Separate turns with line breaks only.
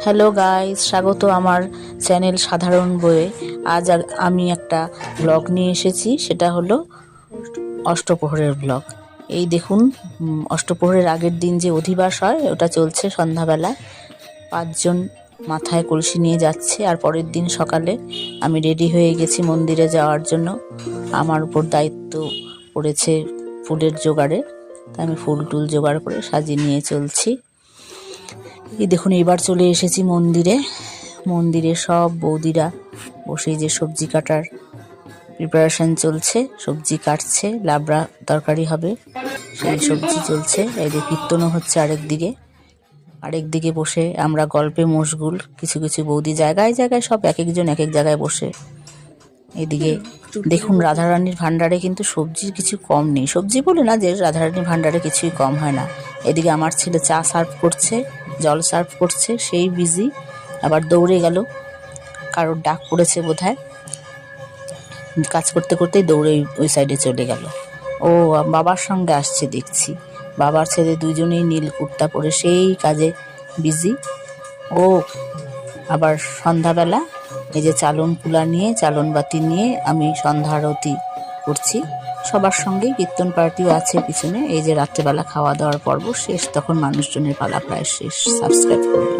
Hello guys, স্বাগত আমার channel সাধারণ বইয়ে। আজ আমি একটা ব্লগ নিয়ে এসেছি, সেটা হলো অষ্টপ্রহরের ব্লগ। এই দেখুন, অষ্টপ্রহরের আগের দিন যে অধিবাস হয় ওটা চলছে সন্ধ্যাবেলা। 5 জন মাথায় কলসি নিয়ে যাচ্ছে, আর পরের দিন সকালে আমি রেডি হয়ে গেছি মন্দিরে যাওয়ার জন্য। আমার উপর দায়িত্ব পড়েছে ফুলের জোগাড়ে, তাই আমি ফুল টুল জোগাড় করে সাজিয়ে নিয়ে চলছি। এই দেখুন, এবার চলে এসেছি মন্দিরে সব বৌদিরা বসে যে সবজি কাটার প্রিপারেশন চলছে, সবজি কাটছে, লাবড়া তরকারি হবে সেই সবজি চলছে। এই যে কীর্তনও হচ্ছে আরেকদিকে বসে আমরা গল্পে মশগুল। কিছু কিছু বৌদি জায়গায় জায়গায়, সব এক একজন এক এক জায়গায় বসে। এদিকে দেখুন, রাধারানীর ভাণ্ডারে কিন্তু সবজির কিছু কম নেই। সবজি বলে না যে রাধারানীর ভাণ্ডারে কিছুই কম হয় না। এদিকে আমার ছেলে চা সার্ভ করছে, জল সার্ভ করছে, সেই বিজি। আবার দৌড়ে গেল, কারোর ডাক পড়েছে বোধহয়, কাজ করতে করতেই দৌড়ে ওই সাইডে চলে গেল। ও বাবার সঙ্গে আসছে দেখছি, বাবার ছেলে দুজনেই নীল কুর্তা পরে সেই কাজে বিজি। ও আবার সন্ধ্যাবেলা এই যে চালন কুলা নিয়ে, চালন বাতি নিয়ে আমি সন্ধ্যা আরতি করছি। সবার সঙ্গে কীর্তন পার্টিও আছে পিছনে। এই যে রাত্রেবেলা খাওয়া দাওয়ার পর্ব শেষ, তখন মানুষজনের পালা প্রায় শেষ। সাবস্ক্রাইব করবেন।